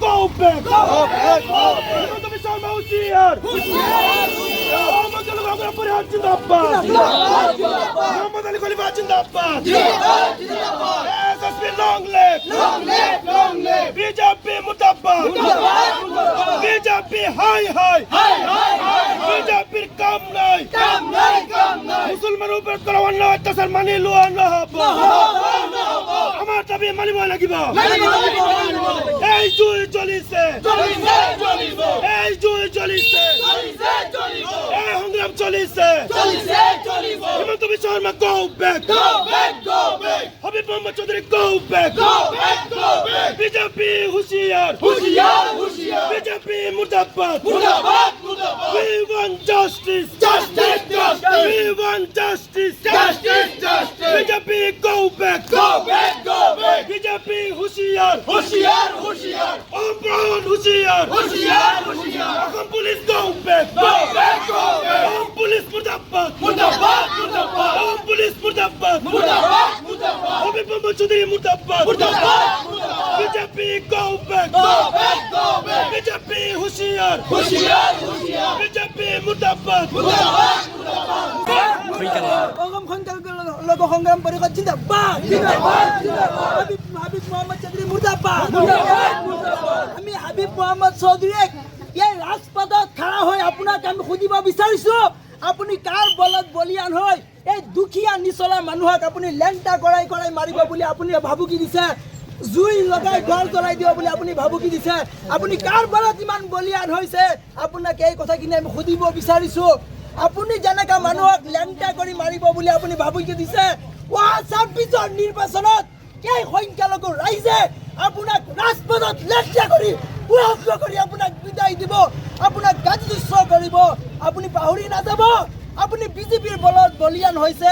go back. Himanta Biswa Sharma Hushiyar. Mohammed Ali Khalifa Parihar Jindabad. Mohammed Ali Khalifa Jindabad. SSP long live. BJP Murdabad. BJP high. BJP কাম নাই মুসলমানের উপর করা অন্যায় অত্যাচার মানি লোয়া নহব আমার দাবি মানিব লাগিব এই জুই জ্বলিছে এই জুই জ্বলিছে এই সংগ্রাম চলিছে Himanta Biswa Sarma go back Habib Muhammad Chowdhury go back BJP হুশিয়ার BJP মুর্দাবাদ we want justice we want justice BJP go back BJP হুশিয়ার All brown হুশিয়ার Assam police go back All police মুর্দাবাদ All police মুর্দাবাদ Habib Muhammad Chowdhury মুর্দাবাদ BJP go back BJP হুশিয়ার BJP মুর্দাবাদ সংগ্রাম পরিষদ জিন্দাবাদ হাবিব মোহাম্মদ চৌধুরী মুর্দাবাদ আমি হাবিব মোহাম্মদ চৌধুৰীক এই ৰাজপথত খাৰা হৈ আপোনাক আমি সুধিব বিচাৰিছো আপুনি কাৰ বলত বলিয়ান হৈ এই দুখীয়া নিচলা মানুহক আপুনি লেংটা কৰাই মাৰিব বুলি আপুনি ভাবুকি দিছে জুই লগাই ঘৰ জ্বলাই দিব বুলি আপুনি ভাবুকি দিছে আপুনি কাৰ বলত ইমান বলিয়ান হৈছে আপোনাক এই কথাখিনি আমি সুধিব বিচাৰিছো আপুনি যেনেকা মানুহক লেংটা কৰি মাৰিব বুলি আপুনি ভাবুকি দিছে ২৬ৰ নিৰ্বাচনত এই সংখ্যালঘু ৰাইজে আপোনাক ৰাজপথত লেংটা কৰি উৎসৱ কৰি আপোনাক বিদায় দিব আপোনাক গাজুস্ব কৰিব আপুনি পাহৰি নাযাব আপুনি বিজেপিৰ বলত বলিয়ান হৈছে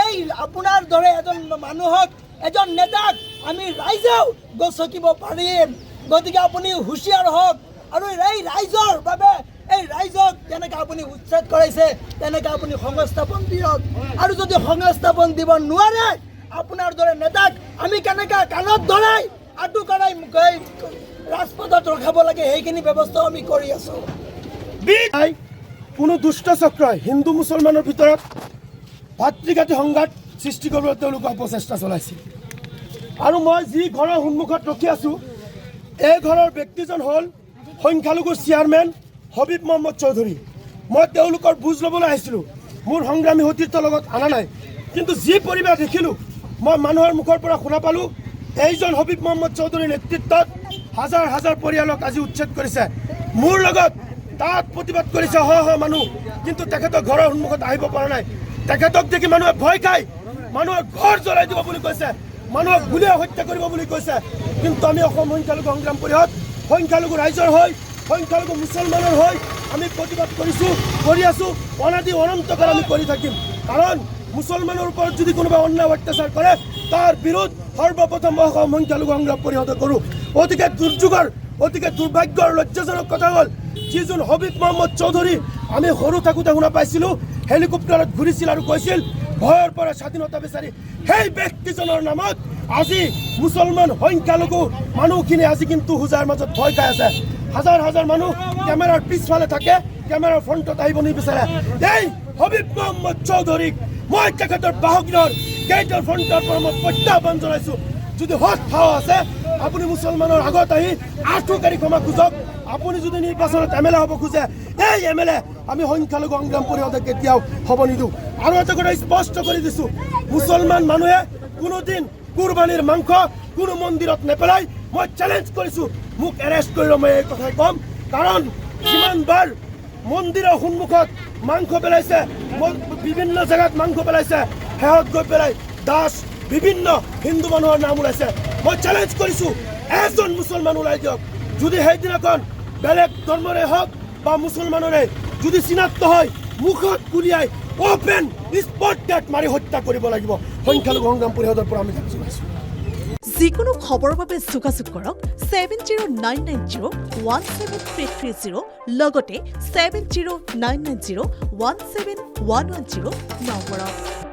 এই আপোনাৰ দৰে এজন মানুহক এজন নেতাক আমি ৰাইজেও গছকিব পাৰিম গতিকে আপুনি হুঁচিয়াৰ হওক আৰু এই ৰাইজৰ বাবে এই ৰাইজক যেনেকৈ আপুনি উচ্ছেদ কৰাইছে তেনেকৈ আপুনি সংস্থাপন দিয়ক আৰু যদি সংস্থাপন দিব নোৱাৰে আপোনাৰ দৰে নেতাক আমি কেনেকৈ কাণত ধৰাই আঁঠু কৰাই ৰাজপথত ৰখাব লাগে সেইখিনি ব্যৱস্থাও আমি কৰি আছোঁ কোনো দুষ্ট চক্ৰই হিন্দু মুছলমানৰ ভিতৰত ভাতৃঘাতী সংঘাত সৃষ্টি কৰিবলৈ তেওঁলোকে অপচেষ্টা চলাইছিল আৰু মই যি ঘৰৰ সন্মুখত ৰখি আছোঁ এই ঘৰৰ ব্যক্তিজন হ'ল সংখ্যালঘুৰ চেয়াৰমেন হাবিব মোহাম্মদ চৌধুৰী মই তেওঁলোকৰ বুজ ল'বলৈ আহিছিলোঁ মোৰ সংগ্ৰামী সতীৰ্থৰ লগত অনা নাই কিন্তু যি পৰিৱেশ দেখিলোঁ মই মানুহৰ মুখৰ পৰা শুনা পালোঁ এইজন হাবিব মোহাম্মদ চৌধুৰীৰ নেতৃত্বত হাজাৰ পৰিয়ালক আজি উচ্ছেদ কৰিছে মোৰ লগত তাত প্ৰতিবাদ কৰিছে মানুহ কিন্তু তেখেতৰ ঘৰৰ সন্মুখত আহিব পৰা নাই তেখেতক দেখি মানুহে ভয় খায় মানুহৰ ঘৰ জ্বলাই দিব বুলি কৈছে মানুহক গুলীয়াই হত্যা কৰিব বুলি কৈছে কিন্তু আমি অসম সংখ্যালঘু সংগ্ৰাম পৰিষদ সংখ্যালঘু ৰাইজৰ হৈ সংখ্যালঘু মুছলমানৰ হৈ আমি প্ৰতিবাদ কৰি আছোঁ অনাদি অনন্তকাল আমি কৰি থাকিম কাৰণ মুছলমানৰ ওপৰত যদি কোনোবাই অন্যায় অত্যাচাৰ কৰে তাৰ বিৰোধ সৰ্বপ্ৰথম অসম সংখ্যালঘু সংগ্ৰাম পৰিষদে কৰোঁ অতিকে দুৰ্যোগৰ অতিকে দুৰ্ভাগ্যৰ লজ্জাজনক কথা হ'ল যিজন হাবিব মোহাম্মদ চৌধুৰী আমি সৰু থাকোঁতে শুনা পাইছিলোঁ হেলিকপ্টাৰত ঘূৰিছিল আৰু কৈছিল ভয়ৰ পৰা স্বাধীনতা বিচাৰি সেই ব্যক্তিজনৰ নামত আজি মুছলমান সংখ্যালঘু মানুহখিনি আজি কিন্তু হোজাৰ মাজত ভয় খাই আছে হাজাৰ মানুহ কেমেৰাৰ পিছফালে থাকে কেমেৰাৰ ফ্ৰণ্টত আহিব নিবিচাৰে এই হাবিব মোহাম্মদ চৌধুৰীক মই তেখেতৰ বাহকীনৰ গেটৰ ফ্ৰণ্টৰ পৰা মই প্ৰত্যাহ্বান জনাইছোঁ যদি হত ভাও আছে আপুনি মুছলমানৰ আগত আহি আঁঠুকাৰি ক্ষমা খোজক আপুনি যদি নিৰ্বাচনত MLA হ'ব খোজে এই MLA আমি সংখ্যালঘু সংগ্ৰাম পৰিষদে কেতিয়াও হ'ব নিদিওঁ আৰু এটা কথা স্পষ্ট কৰি দিছোঁ মুছলমান মানুহে কোনোদিন কুৰবানীৰ মাংস কোনো মন্দিৰত নেপেলাই মই চেলেঞ্জ কৰিছোঁ মোক এৰেষ্ট কৰিলে মই এই কথাই ক'ম কাৰণ যিমানবাৰ মন্দিৰৰ সন্মুখত মাংস পেলাইছে বিভিন্ন জেগাত মাংস পেলাইছে শেহত গৈ পেলাই দাস বিভিন্ন হিন্দু মানুহৰ নাম ওলাইছে মই চেলেঞ্জ কৰিছোঁ এজন মুছলমান ওলাই দিয়ক যদি সেইদিনাখন বেলেগ ধৰ্মৰে হওক বা মুছলমানৰে যদি চিনাক্ত হয় মুখত গুলিয়াই অপেন স্পট ডেথ মাৰি হত্যা কৰিব লাগিব সংখ্যালঘু সংগ্ৰাম পৰিষদৰ পৰা আমি জনাইছোঁ যিকোনো খবৰৰ বাবে যোগাযোগ কৰক 7099017330 লগতে 7099017110 নম্বৰত